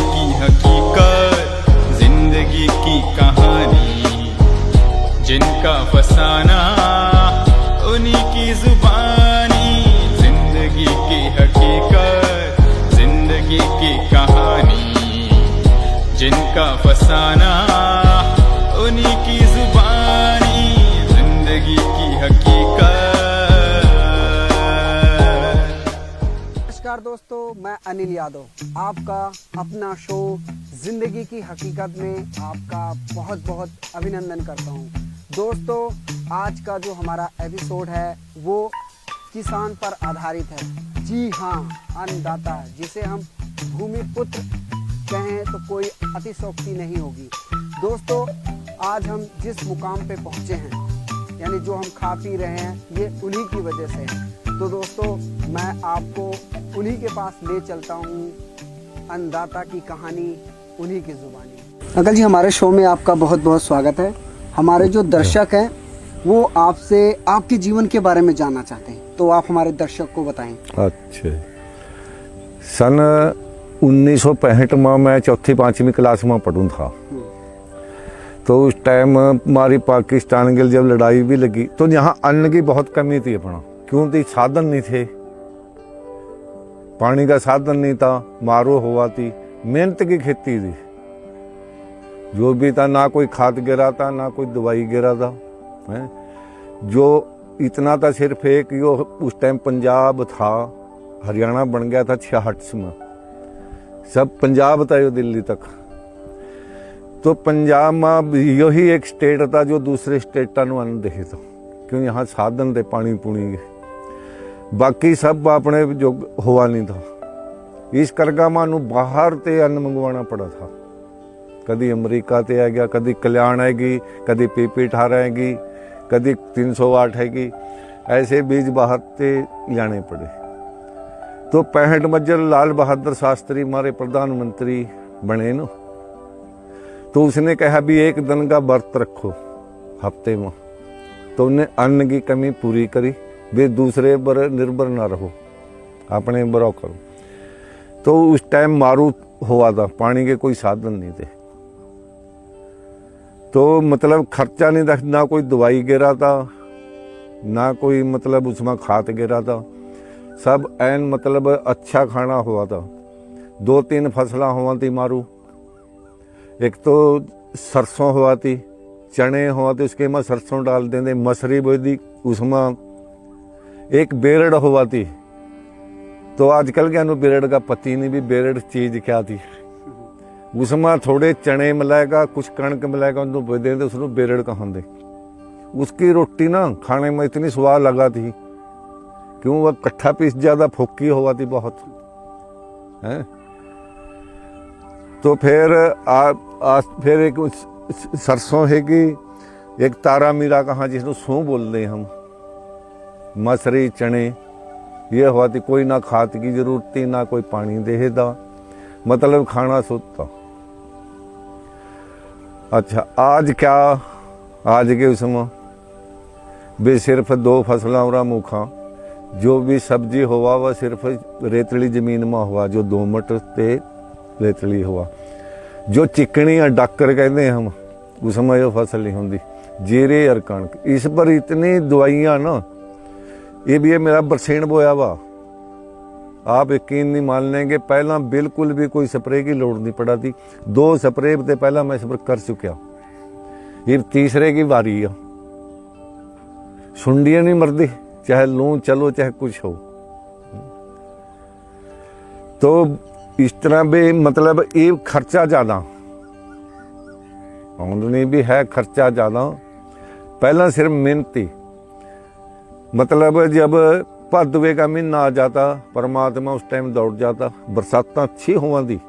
की हकीकत, जिंदगी की कहानी, जिनका फसाना उन्हीं की जुबानी। जिंदगी की हकीकत, जिंदगी की कहानी, जिनका फसाना उन्हीं की जुबानी। जिंदगी की हकीकत। नमस्कार दोस्तों, मैं अनिल यादव, आपका अपना शो जिंदगी की हकीकत में आपका बहुत बहुत अभिनंदन करता हूं। दोस्तों, आज का जो हमारा एपिसोड है वो किसान पर आधारित है। जी हाँ, अन्नदाता, जिसे हम भूमि पुत्र कहें तो कोई अतिशयोक्ति नहीं होगी। दोस्तों, आज हम जिस मुकाम पे पहुंचे हैं, यानी जो हम खा पी रहे हैं, ये उन्हीं की वजह से है। तो दोस्तों, मैं आपको उन्हीं के पास ले चलता हूँ, अन्नदाता की कहानी उन्हीं की जुबानी। अंकल जी, हमारे शो में आपका बहुत बहुत स्वागत है। हमारे जो दर्शक हैं वो आपसे आपके जीवन के बारे में जानना चाहते हैं, तो आप हमारे दर्शक को बताएं। अच्छा, सन 1965 में मैं चौथी पाँचवीं क्लास में पढ़ूँ था। तो उस टाइम हमारी पाकिस्तान के जब लड़ाई भी लगी तो यहाँ अन्न की बहुत कमी थी अपना, क्योंकि साधन नहीं थे, पानी का साधन नहीं था, मारो हुआ थी, मेहनत की खेती थी, जो भी था ना कोई खाद गिरा था ना कोई दवाई गिरा था है। जो इतना था सिर्फ एक यो उस टाइम पंजाब था, हरियाणा बन गया था 66 में, सब पंजाब था यो दिल्ली तक। तो पंजाब में यही एक स्टेट था जो दूसरे स्टेटा ਨੂੰ अन्न दे था, क्यों यहाँ साधन थे पानी पुणी के, बाकी सब अपने जो हुआ नहीं था। इस करके मानू बाहर ते अन्न मंगवाना पड़ा था। कभी अमेरिका ते आ गया, कभी कल्याण आएगी, कभी पीपी 18 आएगी, कभी 308 आएगी, ऐसे बीज बाहर ते लाने पड़े। तो 65 में जब लाल बहादुर शास्त्री हमारे प्रधानमंत्री बने न, तो उसने कहा भी एक दिन का व्रत रखो हफ्ते में। तो उन्हें अन्न की कमी पूरी करी, वे दूसरे पर निर्भर ना रहो, अपने बरो करो। तो उस टाइम मारू हुआ था, पानी के कोई साधन नहीं थे, तो मतलब खर्चा नहीं था, ना कोई दवाई गिरा था ना कोई मतलब उसमें खाद गिरा था, सब ऐन मतलब अच्छा खाना हुआ था। 2-3 फसला हुआ थी मारू, एक तो सरसों हुआ थी, चने हुआ थे, उसके में सरसों डाल देते, मसरी बोई थी, उसमें एक बेरड़ हुआ थी। तो आजकल क्या बेरड़ का पति नहीं भी बेरड़ चीज क्या थी, उसमें थोड़े चने मिलाएगा, कुछ कणक मिलाएगा, उनको बोई देते, उसको बेरड़ कहांदे। उसकी रोटी ना खाने में इतनी स्वाद लगा थी, क्यों वह कट्ठा पीस ज्यादा फुक्की हुआ थी बहुत है। तो फिर फिर एक सरसों है कि एक तारा मीरा कहाँ जिसको सू बोलते हम, मसरी चने ये हुआ थी। कोई ना खाद की जरूरत थी ना कोई पानी देता, मतलब खाना शुद्ध था। अच्छा, आज क्या, आज के उसमें भी सिर्फ 2 फसलों और मुखा, जो भी सब्जी हुआ वह सिर्फ रेतली जमीन में हुआ, जो दोमट ते रेतली हुआ। जो चिकनी या डाकर कहते हैं हम, उसमें यह फसल नहीं होती, जीरे और कणक। इस पर इतनी दवाइयाँ ना, ये भी है मेरा बरसेन बोया हुआ, आप यकीन नहीं मान लेंगे, पहला बिल्कुल भी कोई स्प्रे की लोड़ नहीं पड़ा थी। 2 स्प्रे से पहला मैं स्प्रे कर चुका, ये तीसरे की बारी है। सुंडियां नहीं मरदी, चाहे लू चलो चाहे कुछ हो। तो इस तरह भी मतलब ये खर्चा ज्यादा, आमदनी भी है, खर्चा ज्यादा। पहला सिर्फ मेहनती, मतलब जब भादवे का महीना आ जाता, परमात्मा उस टाइम दौड़ जाता, बरसात अच्छी हुआ थी।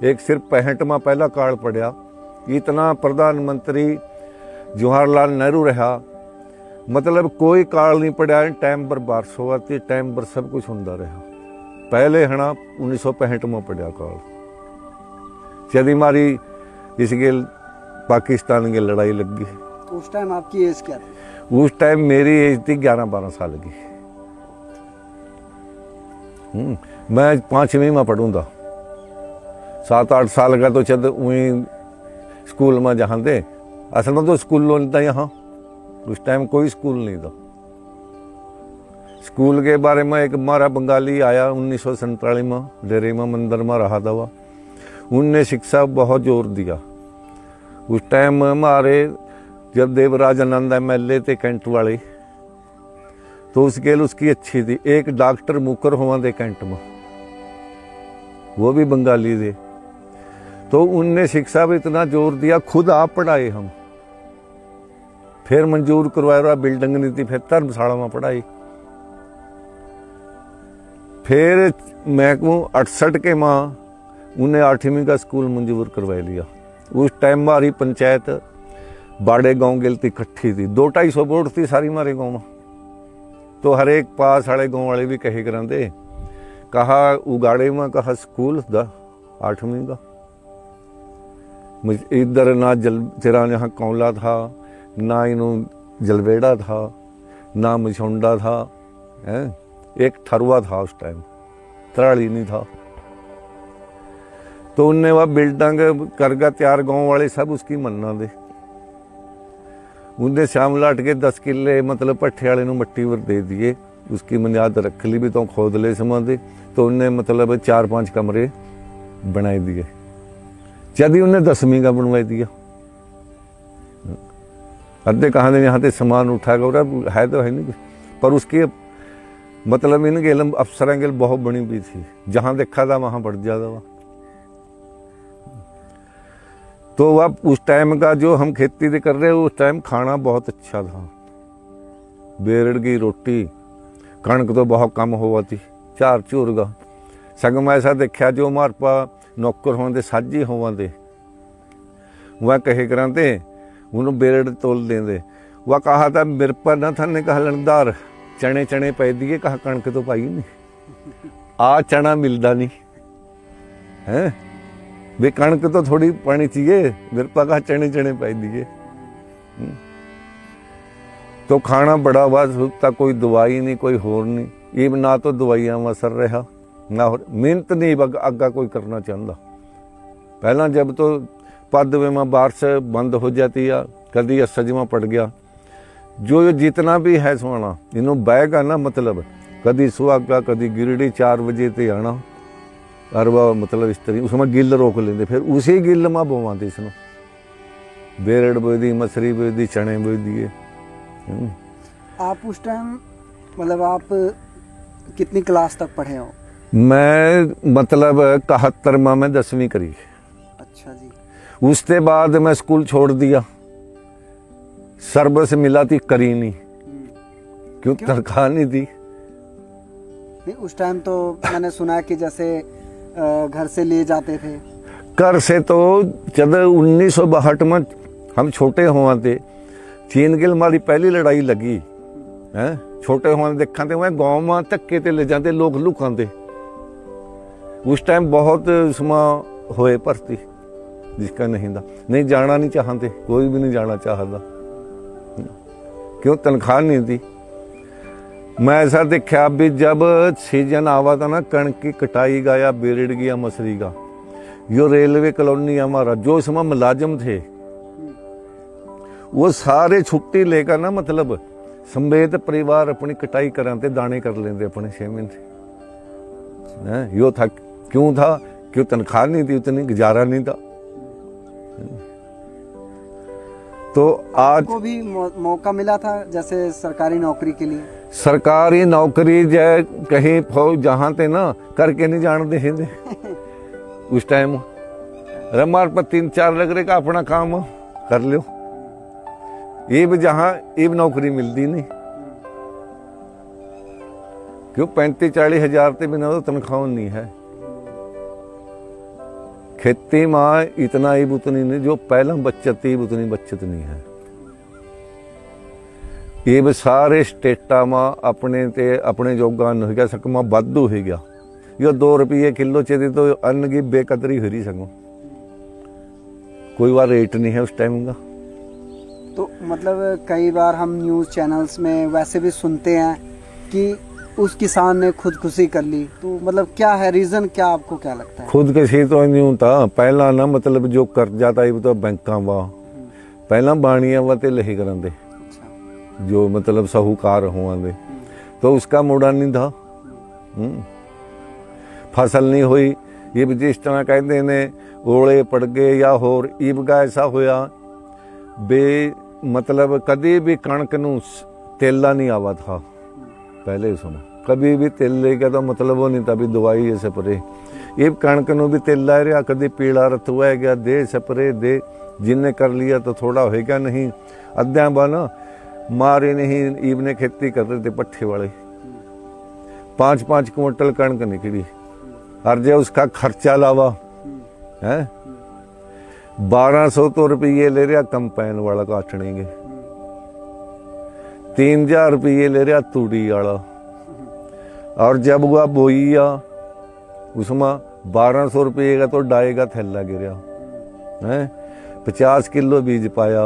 एक सिर्फ 65 में पहला काल पड़ा, इतना प्रधानमंत्री जवाहरलाल नेहरू रहा, मतलब कोई काल नहीं पड़ा, टाइम पर बारिश हुआ थी, टाइम पर सब कुछ होता रहा। पहले हना 1965 में पड़ा काल, यदि हमारी इसके पाकिस्तान की लड़ाई लग गई। उस टाइम आपकी एज क्या थी? उस टाइम मेरी एज थी 11-12 साल की। मैं 5वीं में पढ़ूँ था, 7-8 साल का तो चल वहीं स्कूल में जहाँ थे। असल में तो स्कूल नहीं था यहाँ, उस टाइम कोई स्कूल नहीं था। स्कूल के बारे में एक हमारा बंगाली आया 1947 में, डेरे में मंदिर में रहा था वह, उनने शिक्षा बहुत जोर दिया। उस टाइम हमारे जब देवराज आनंद MLA थे कैंट वाले, तो उसके उसकी अच्छी थी। एक डॉक्टर मुकर हुआ थे कैंट में, वो भी बंगाली थे। तो उनने शिक्षा पे इतना जोर दिया, खुद आप पढ़ाए हम, फिर मंजूर करवाया रहा, बिल्डिंग नहीं थी, फिर धर्मशाला में पढ़ाई। फिर मैं को 68 के माँ उन्हें 8वीं का स्कूल मंजूर करवा लिया। उस टाइम हमारी पंचायत बाड़े गांव गिलती इकट्ठी थी, 200-250 वोट थी सारी हमारे गांव में। तो हर एक पास वाले गांव वाले भी कहे कराते, कहा उगाड़े में कहा स्कूल 8वीं का। इधर ना तेरा यहाँ कौला था, ना इनो जलवेड़ा था, ना मछौंडा था, है एक ठरुआ था उस टाइम, तराड़ी नहीं था। तो उनने वह बिल्डिंग करगा तैयार, गांव वाले सब उसकी मन्ना दे। उनने शाम लाट के 10 किले मतलब भट्ठे वाले मट्टी पर दे दिए, उसकी बुनियाद रख ली भी तो खोद ले समा दे। तो उनने मतलब 4-5 कमरे बनाए दिए, यदि उन्हें 10वीं का बनवा दिया। अद्धे कहा यहाँ से सामान उठा कर है तो है नहीं, पर उसकी मतलब इन गेल अफसर गेल बहुत बनी भी थी, जहां देखा था वहां बढ़ जाता था। तो वह उस टाइम का जो हम खेती से कर रहे हैं, उस टाइम खाना बहुत अच्छा था। बेरड़ की रोटी, कणक तो बहुत कम हुआ थी, 4 चूरगा सगम ऐसा देखा। जो हमारे पा नौकर होंगे साझी होवे, वह कहे कराते उन्होंने बेरड़ तोल देंगे। वह कहा था मेरे पर न था, ने कहा लणदार चने पै दिए, कहा कणक तो पाई नहीं, आ चना मिलता नहीं है, वे कणक तो थोड़ी पानी चाहिए, मेरे पा कहा चने पै दिए। तो खाना बड़ा हुआ था, कोई दवाई नहीं, कोई होर नहीं, ये ना तो दवाइयां में असर रहा, ना मेहनत नहीं आगा कोई करना चाहता। पहला जब तो पदवे में बारिश बंद हो जाती है, कभी असज में पड़ गया, जो जितना भी है सोना इन्हों बैग आना, मतलब कभी सुहागा कभी गिरडी 4 बजे ते आना, और वह मतलब इस तरह उसमें गिल रोक लेंगे, फिर उसी गिल में बोवाते इसमें बेरड़ बो दी, मछली बो दी, चने बो दिए। आप उस टाइम मतलब आप कितनी क्लास तक पढ़े हो? मैं मतलब 71 में मैं 10वीं करी। अच्छा जी। उसके बाद मैं स्कूल छोड़ दिया, सर्विस मिला थी करी नहीं, क्यों तनख्वाह नहीं थी। नहीं, उस टाइम तो मैंने सुना कि जैसे घर से ले जाते थे। घर से तो जब 1962 में हम छोटे हुआ थे, चीन के हमारी पहली लड़ाई लगी है, छोटे हुआ देखा थे, वह गाँव में धक्के ते ले जाते लोग लुकाते। उस टाइम बहुत उसमें होए भर्ती, जिसका नहीं था, नहीं जाना नहीं चाहते, कोई भी नहीं जाना चाहता, क्यों तनख्वाह नहीं थी। मैं ऐसा देखा भी जब सीजन आवा था ना, कणक की कटाई का या बेरड़ की या मछली का, यो रेलवे कॉलोनी हमारा जो इसमें मुलाजिम थे, वो सारे छुट्टी लेकर ना मतलब समेत परिवार अपनी कटाई कराते, दाने कर लेते अपने 6 महीने। यो था, क्यों था, क्यों तनख्वाह नहीं थी, उतनी गुजारा नहीं था। तो आज को भी मौका मिला था जैसे सरकारी नौकरी के लिए? सरकारी नौकरी जय कहीं फौज जहाँ थे ना करके नहीं जानते थे उस टाइम। हमारे पर 3-4 लग रहे का अपना काम कर लो, ये भी जहाँ ये भी नौकरी मिलती नहीं, क्यों 35-40 हजार के बिना तो तनख्वाह नहीं है। खेती में इतना ही उतनी नहीं, जो पहला बचत थी उतनी बचत नहीं है। ये भी सारे स्टेटा में अपने ते अपने योगदान हो गया, सकमा वाधू हो गया। यो 2 रुपये किलो चाहिए तो अन्न की बेकदरी हो रही सको, कोई बार रेट नहीं है उस टाइम का। तो मतलब कई बार हम न्यूज़ चैनल्स में वैसे भी सुनते हैं कि उस किसान ने खुदकुशी कर ली, तो मतलब क्या है रीजन, क्या आपको क्या लगता है? खुद के सी तो नहीं था पहला ना, मतलब जो कर्जा था ये तो बैंकों वा पहला बाणिया वा ते लही करन दे, अच्छा। जो मतलब साहूकार हुआ दे, तो उसका मुड़ा नहीं था। फसल नहीं हुई, ये भी जिस तरह कहते ने ओले पड़ गए या होर ईबगा ऐसा होया बे, मतलब कभी भी कणक नू तेला नहीं आवा था पहले समय, कभी भी तेले का तो मतलब वो नहीं था भी दवाई है स्प्रे, ये कणक नू भी तेला रहा, कभी पीला रत हुआ गया दे स्प्रे दे, जिनने कर लिया तो थोड़ा होगा, नहीं अद्या बना मारे नहीं। ईब ने खेती कर रहे थे पट्ठे वाले, 5-5 क्विंटल कणक निकली, और जो उसका खर्चा लावा है 1200 तो रुपये ले रहा कंपाइन वाला काटने के, 3000 रुपये ले रहा तूड़ी वाला, और जब वह बोईया उसमें 1200 रुपये का तो डाई का थैला गिरा है, 50 किलो बीज पाया,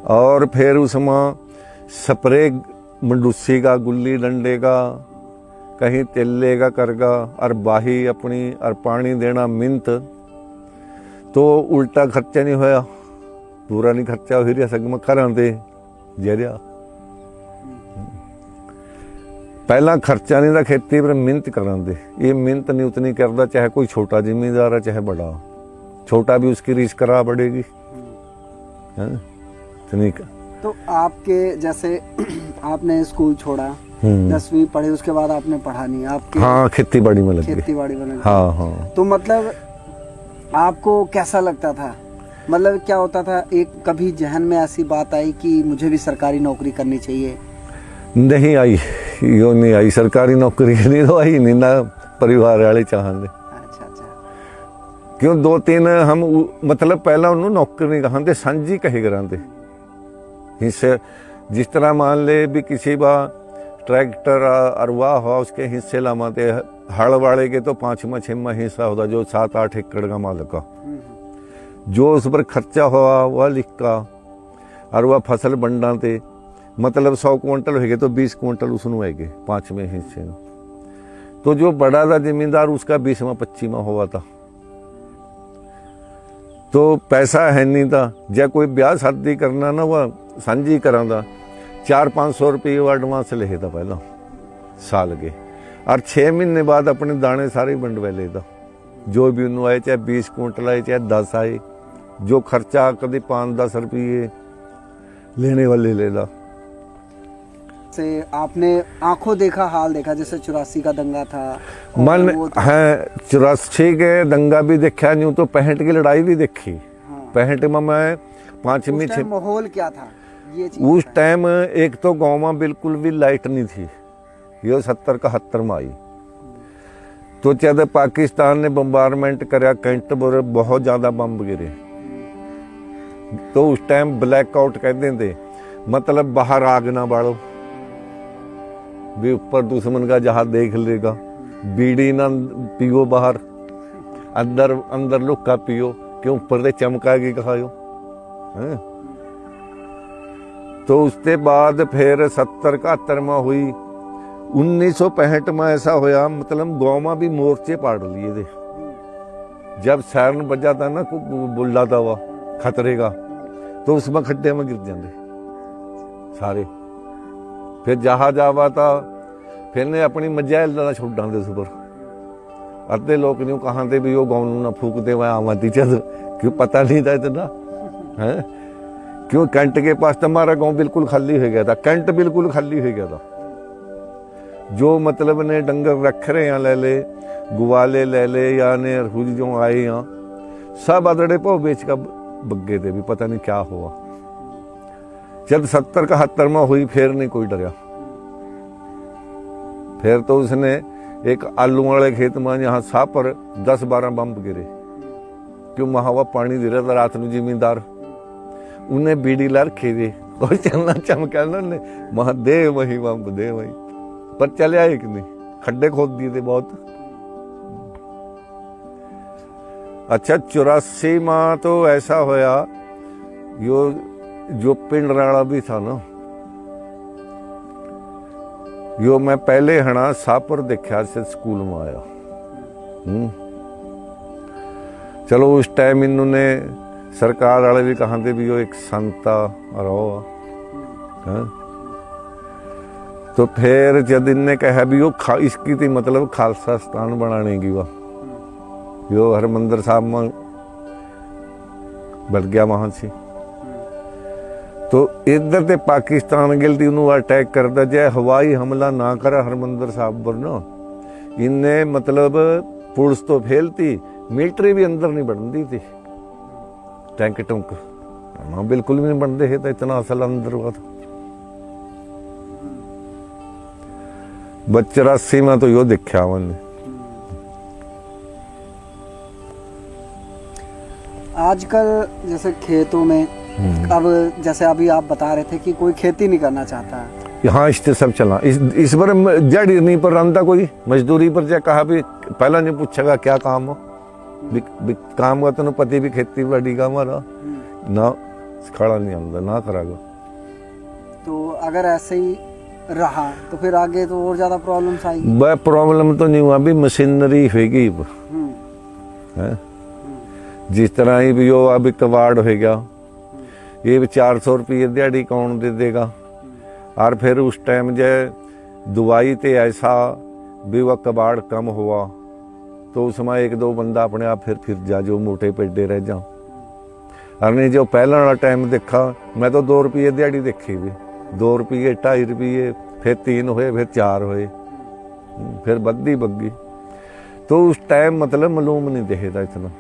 और फिर उसमें स्प्रे मंडूसी का, गुल्ली डंडे का, कहीं तेले का करगा, और बाही अपनी और पानी देना मिंत, तो उल्टा खर्चा नहीं होया, पूरा नहीं खर्चा हो रहा, सग में करा दे जरिया। पहला खर्चा नहीं था खेती पर, मिहनत करा दे, ये मिहनत नहीं उतनी करता, चाहे कोई छोटा जिम्मेदार है चाहे बड़ा, छोटा भी उसकी रीस करा पड़ेगी। तो आपके जैसे आपने स्कूल छोड़ा, 10वीं पढ़े, उसके बाद आपने पढ़ा नहीं, आपके हाँ खेती बाड़ी में लग गई, खेती बाड़ी में लग गई। हाँ हाँ। तो मतलब आपको कैसा लगता था, मतलब क्या होता था, एक कभी जहन में ऐसी बात आई कि मुझे भी सरकारी नौकरी करनी चाहिए? नहीं आई, यो नहीं आई, सरकारी नौकरी नहीं तो आई नहीं ना, परिवार वाले चाहते। अच्छा अच्छा। क्यों 2-3 हम मतलब पहला उन्होंने नौकरी नहीं कहते, सांझी कहे कराते हिस्से, जिस तरह मान ले भी किसी बा ट्रैक्टर और वाह हुआ उसके हिस्से लामाते, हड़ वाले के तो 5-6 हिस्सा होता, जो 7-8 एकड़ का मालिक का, जो उस पर खर्चा हुआ वह लिखा, और वह फसल बंडाते, मतलब 100 क्विंटल हो गए तो 20 क्विंटल उसनों है गए 5वें हिस्से में, तो जो बड़ा था जिम्मेदार उसका 20वां-25वां हुआ था, तो पैसा है नहीं था, जब कोई ब्याह शादी करना ना वह सांझी करा था, 400-500 रुपये वो एडवांस ले था पहला साल के, और 6 महीने बाद अपने दाने सारे बंडवा लेता, जो भी उन्होंने आए, चाहे 20 क्विंटल आए चाहे 10 आए, जो खर्चा कभी 5-10 रुपये लेने वाले लेता। से आपने आंखों देखा हाल देखा, जैसे 84 का दंगा था, मन है 84 के दंगा भी देखा, यूं तो 65 की लड़ाई भी देखी। हाँ। 65 में मैं 5वीं माहौल क्या था ये चीज? उस टाइम एक तो गाँव में बिल्कुल भी लाइट नहीं थी, ये 70-71 में आई, तो जब पाकिस्तान ने बम्बारमेंट कराया कैंट पर, बहुत ज्यादा बम गिरे, तो उस टाइम ब्लैक आउट कहते थे, मतलब बाहर आग ना बाड़ो भी, ऊपर दुश्मन का जहाज देख लेगा, बीड़ी ना पियो बाहर, अंदर लुक्का पियो, क्यों ऊपर से चमकाएगी खाओ। तो उसके बाद फिर 70-71 में हुई, 1965 में ऐसा होया, मतलब गाँव में भी मोर्चे पाड़ लिए थे, जब सायरन बजा था ना बुल्ला था वह खतरे का, तो उसमें खड्डे में गिर जाते सारे, फिर जहाज जावा था, फिर ने अपनी मजाइल ला छोड़ा दे सुपर, अद्धे लोग न्यू कहां भी वो गाँव ना फूक दे वह आवाती चल, क्यों पता नहीं था इतना है, क्यों कैंट के पास हमारा गांव बिल्कुल खाली हो गया था, कैंट बिल्कुल खाली हो गया था, जो मतलब ने डंगर रख रहे हैं ले ले, गुवाले ले ले, या ने अरहुज जो आए यहाँ सब अदड़े पो बेच का बग्गे थे, भी पता नहीं क्या हुआ। जब 70-71 में हुई, फिर नहीं कोई डरा, फिर तो उसने एक आलू वाले खेत में यहाँ सा पर 10-12 बम गिरे, क्यों वहां वह पानी दे रहा था रात में जिम्मेदार, उन्हें बीड़ी ला रखी थी और चलना चमका ने वहां दे वही बम दे वही, पर चले आए कि नहीं, खड्डे खोद दिए थे बहुत। अच्छा 84 में तो ऐसा होया, यो जो पिंड राणा भी था ना, यो मैं पहले हना सापर देखा से स्कूल में आया। चलो उस टाइम इन्होंने सरकार वाले भी कहा भी यो एक संता रहो है। तो फिर जब इनने कहा भी यो इसकी थी मतलब खालसा स्थान बनाने की वाह यो हरमंदिर साहब में बढ़ गया वहां से। तो इधर ते पाकिस्तान गिलती उन्होंने अटैक करता जाए हवाई हमला ना करा हरमंदिर साहब पर ना इनने मतलब पुलिस तो फैलती मिलिट्री भी अंदर नहीं बढ़ती थी टैंक टुंक ना बिल्कुल भी नहीं बनते थे तो इतना असल अंदर हुआ था। बच्चे 84 में तो यो देखा मैंने। आजकल जैसे खेतों में अब जैसे अभी आप बता रहे थे कि कोई खेती नहीं करना चाहता है। हाँ इससे सब चला इस बार जड़ नहीं पर रहा कोई मजदूरी पर जा कहा भी पहला नहीं पूछेगा क्या काम हो काम का तेन पति भी खेती बाड़ी का हमारा ना खड़ा नहीं आता ना करागा। तो अगर ऐसे ही रहा तो फिर आगे तो और ज्यादा प्रॉब्लम्स आएगी। वह प्रॉब्लम तो नहीं हुआ भी मशीनरी होगी है जिस तरह ही भी हो अभी कबाड़ हो गया ये भी 400 रुपये दिहाड़ी कौन दे देगा। और फिर उस टाइम जो दवाई ते ऐसा भी वह कबाड़ कम हुआ तो उसमें एक दो बंदा अपने आप फिर जा जो मोटे पेडे रह जाओ। और नहीं जो पहला वाला टाइम देखा मैं तो 2 रुपये दिहाड़ी देखी भी 2 रुपये 2.5 रुपये फिर 3 हुए फिर 4 हुए फिर बद्दी बग्गी। तो उस टाइम मतलब मालूम नहीं देता इतना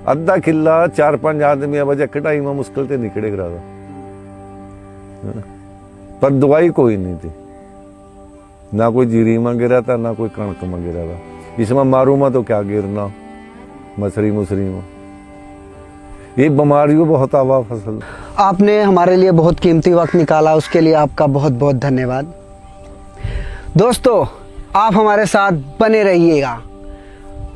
अद्धा किला 4-5 आदमी वजह कटाई में मुश्किल से निकले करा पर दवाई कोई नहीं थी ना कोई जीरी में गिरा था ना कोई कणक में गिरा था। इसमें मारू में तो क्या गिरना मछली मुसरी में ये बीमारियों बहुत आवा फसल। आपने हमारे लिए बहुत कीमती वक्त निकाला उसके लिए आपका बहुत बहुत धन्यवाद। दोस्तों आप हमारे साथ बने रहिएगा।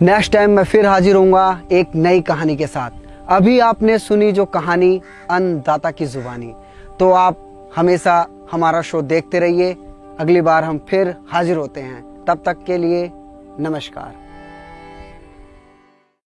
नेक्स्ट टाइम मैं फिर हाजिर होऊंगा एक नई कहानी के साथ। अभी आपने सुनी जो कहानी अन्नदाता की जुबानी तो आप हमेशा हमारा शो देखते रहिए। अगली बार हम फिर हाजिर होते हैं तब तक के लिए नमस्कार।